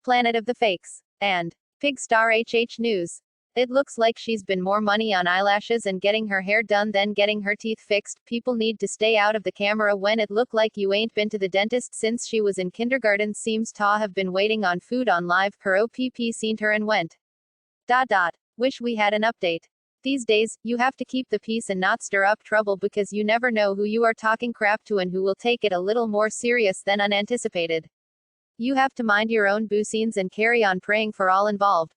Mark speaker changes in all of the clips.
Speaker 1: Planet of the Fakes, and Pigstar HH News. It looks like she's been more money on eyelashes and getting her hair done than getting her teeth fixed. People need to stay out of the camera when it look like you ain't been to the dentist since she was in kindergarten. Seems to have been waiting on food on live. Her OPP seen her and went. Wish we had an update. These days, you have to keep the peace and not stir up trouble because you never know who you are talking crap to and who will take it a little more serious than unanticipated. You have to mind your own business and carry on praying for all involved.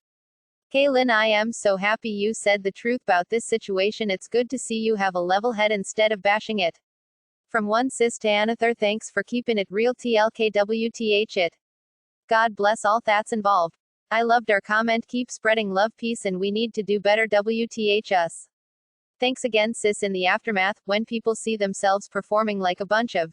Speaker 1: Kaylin, I am so happy you said the truth about this situation. It's good to see you have a level head instead of bashing it. From one sis to another, thanks for keeping it real. TLKWTH it. God bless all that's involved. I loved our comment. Keep spreading love, peace, and we need to do better. WTH us. Thanks again, sis. In the aftermath, when people see themselves performing like a bunch of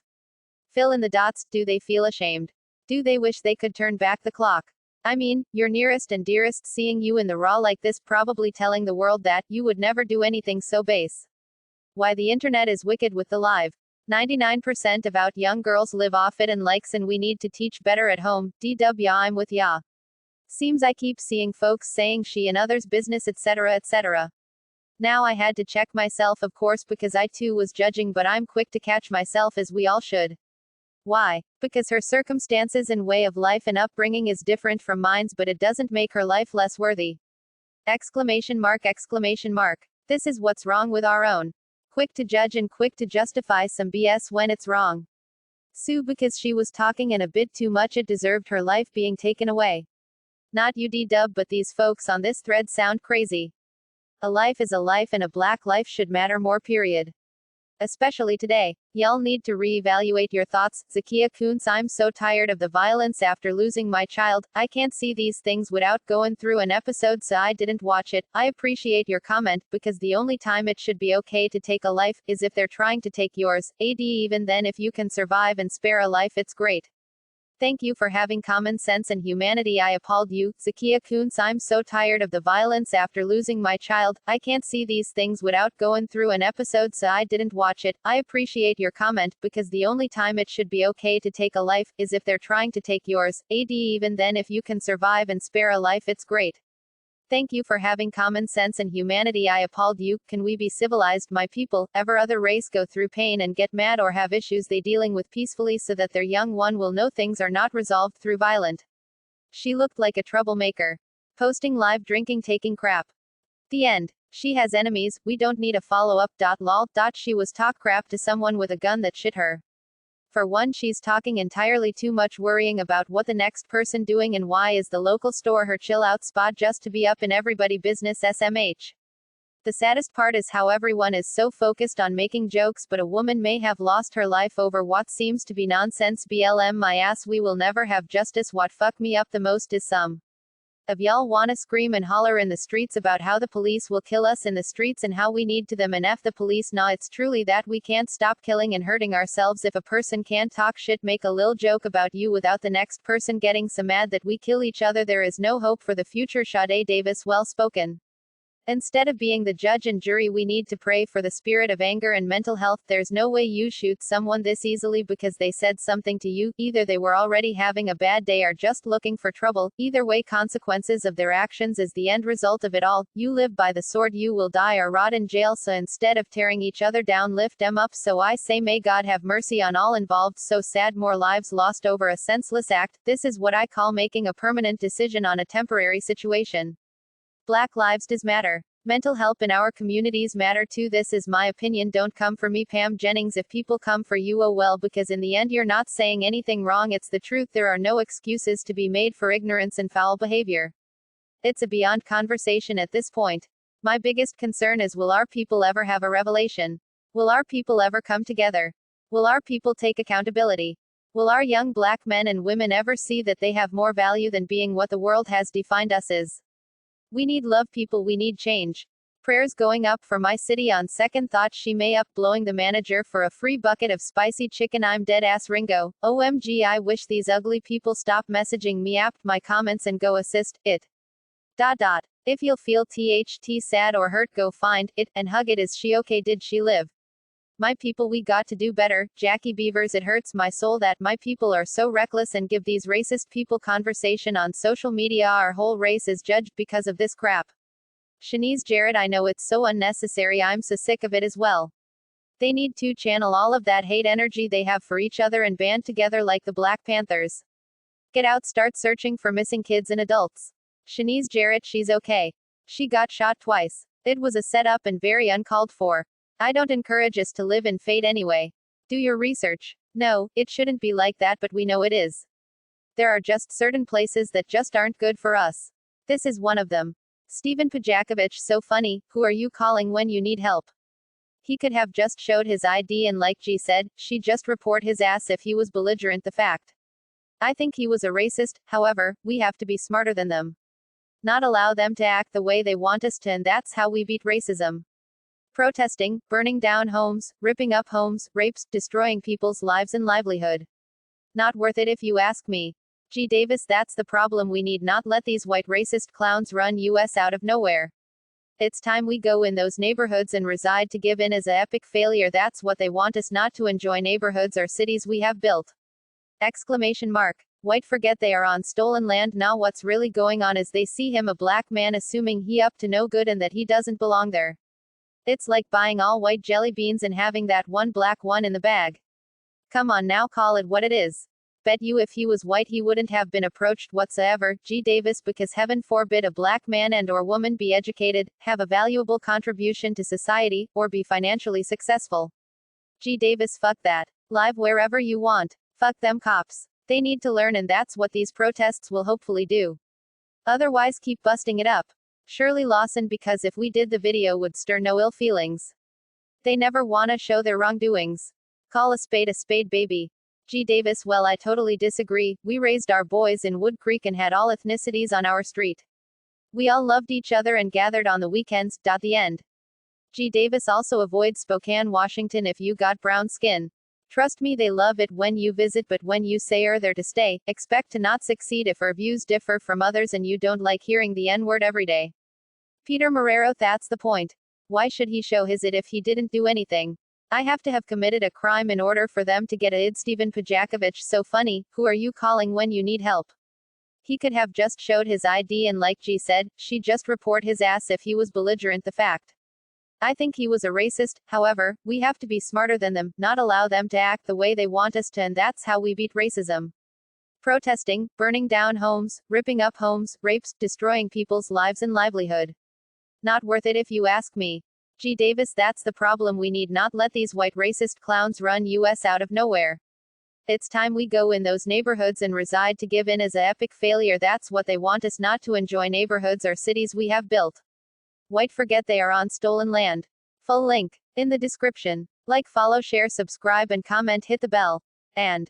Speaker 1: fill in the dots, do they feel ashamed? Do they wish they could turn back the clock? I mean, your nearest and dearest seeing you in the raw like this, probably telling the world that you would never do anything so base. Why the internet is wicked with the live. 99% of out young girls live off it and likes, and we need to teach better at home. DW, I'm with ya. Seems I keep seeing folks saying she and others business, etc., etc. Now I had to check myself, of course, because I too was judging, but I'm quick to catch myself, as we all should. Why? Because her circumstances and way of life and upbringing is different from mine's, but it doesn't make her life less worthy. Exclamation mark, exclamation mark. This is what's wrong with our own. Quick to judge and quick to justify some BS when it's wrong. Sue, because she was talking and a bit too much, it deserved her life being taken away. Not UD-dub, but these folks on this thread sound crazy. A life is a life and a black life should matter more, period. Especially today. Y'all need to reevaluate your thoughts. Zakia Kuntz, I'm so tired of the violence after losing my child. I can't see these things without going through an episode, so I didn't watch it. I appreciate your comment, because the only time it should be okay to take a life is if they're trying to take yours. Even then, if you can survive and spare a life, it's great. Thank you for having common sense and humanity. I applaud you, Zakia Kuntz. I'm so tired of the violence after losing my child. I can't see these things without going through an episode, so I didn't watch it. I appreciate your comment, because the only time it should be okay to take a life is if they're trying to take yours. Even then, if you can survive and spare a life, it's great. Thank you for having common sense and humanity. I applaud you. Can we be civilized, my people? Ever other race go through pain and get mad or have issues they dealing with peacefully so that their young one will know things are not resolved through violent. She looked like a troublemaker. Posting live, drinking, taking crap. The end. She has enemies. We don't need a follow-up. Lol. She was talk crap to someone with a gun that shit her. For one, she's talking entirely too much, worrying about what the next person doing and why is the local store her chill out spot just to be up in everybody business. SMH. The saddest part is how everyone is so focused on making jokes, but a woman may have lost her life over what seems to be nonsense. BLM my ass, we will never have justice. What fuck me up the most is some of y'all wanna scream and holler in the streets about how the police will kill us in the streets and how we need to them and F the police. Nah, it's truly that we can't stop killing and hurting ourselves. If a person can't talk shit, make a lil joke about you without the next person getting so mad that we kill each other, there is no hope for the future. Sade Davis, well spoken. Instead of being the judge and jury, we need to pray for the spirit of anger and mental health. There's no way you shoot someone this easily because they said something to you. Either they were already having a bad day or just looking for trouble. Either way, consequences of their actions is the end result of it all. You live by the sword, you will die or rot in jail. So instead of tearing each other down, lift them up. So I say, may God have mercy on all involved. So sad, more lives lost over a senseless act. This is what I call making a permanent decision on a temporary situation. Black lives does matter. Mental health in our communities matter too. This is my opinion. Don't come for me, Pam Jennings. If people come for you, oh well, because in the end you're not saying anything wrong. It's the truth. There are no excuses to be made for ignorance and foul behavior. It's a beyond conversation at this point. My biggest concern is, will our people ever have a revelation? Will our people ever come together? Will our people take accountability? Will our young black men and women ever see that they have more value than being what the world has defined us as? We need love, people. We need change. Prayers going up for my city. On second thought, she may up blowing the manager for a free bucket of spicy chicken. I'm dead ass Ringo. OMG, I wish these ugly people stop messaging me apt my comments and go assist it. If you'll feel THT sad or hurt, go find it and hug it. Is she okay? Did she live? My people, we got to do better. Jackie Beavers, it hurts my soul that my people are so reckless and give these racist people conversation on social media. Our whole race is judged because of this crap. Shanice Jarrett, I know it's so unnecessary. I'm so sick of it as well. They need to channel all of that hate energy they have for each other and band together like the Black Panthers. Get out, start searching for missing kids and adults. Shanice Jarrett, she's okay. She got shot twice. It was a setup and very uncalled for. I don't encourage us to live in fate anyway. Do your research. No, it shouldn't be like that, but we know it is. There are just certain places that just aren't good for us. This is one of them. Stephen Pejakovich, so funny, who are you calling when you need help? He could have just showed his ID and like G said, she just report his ass if he was belligerent the fact. I think he was a racist, however, we have to be smarter than them. Not allow them to act the way they want us to, and that's how we beat racism. Protesting, burning down homes, ripping up homes, rapes, destroying people's lives and livelihood. Not worth it if you ask me. G. Davis, that's the problem. We need not let these white racist clowns run us out of nowhere. It's time we go in those neighborhoods and reside to give in as a epic failure. That's what they want us not to enjoy neighborhoods or cities we have built. Exclamation mark. White forget they are on stolen land now. What's really going on is they see him a black man assuming he up to no good and that he doesn't belong there. It's like buying all white jelly beans and having that one black one in the bag. Come on now, call it what it is. Bet you if he was white he wouldn't have been approached whatsoever, G. Davis, because heaven forbid a black man and or woman be educated, have a valuable contribution to society, or be financially successful. G. Davis, fuck that. Live wherever you want. Fuck them cops. They need to learn, and that's what these protests will hopefully do. Otherwise keep busting it up. Shirley Lawson, because if we did the video would stir no ill feelings. They never wanna show their wrongdoings. Call a spade, baby. G. Davis, well, I totally disagree. We raised our boys in Wood Creek and had all ethnicities on our street. We all loved each other and gathered on the weekends. The end. G. Davis, also avoid Spokane, Washington if you got brown skin. Trust me, they love it when you visit, but when you say are there to stay, expect to not succeed if our views differ from others and you don't like hearing the N-word every day. Peter Marrero, that's the point. Why should he show his it if he didn't do anything? I have to have committed a crime in order for them to get a idStephen. Pejakovich, so funny, who are you calling when you need help? He could have just showed his ID and like G said, she just report his ass if he was belligerent the fact. I think he was a racist, however, we have to be smarter than them, not allow them to act the way they want us to, and that's how we beat racism. Protesting, burning down homes, ripping up homes, rapes, destroying people's lives and livelihood. Not worth it if you ask me. G. Davis, that's the problem. We need not let these white racist clowns run us out of nowhere. It's time we go in those neighborhoods and reside to give in as a epic failure. That's what they want us not to enjoy neighborhoods or cities we have built. White forget they are on stolen land. Full link in the description. Like, follow, share, subscribe and comment, hit the bell. And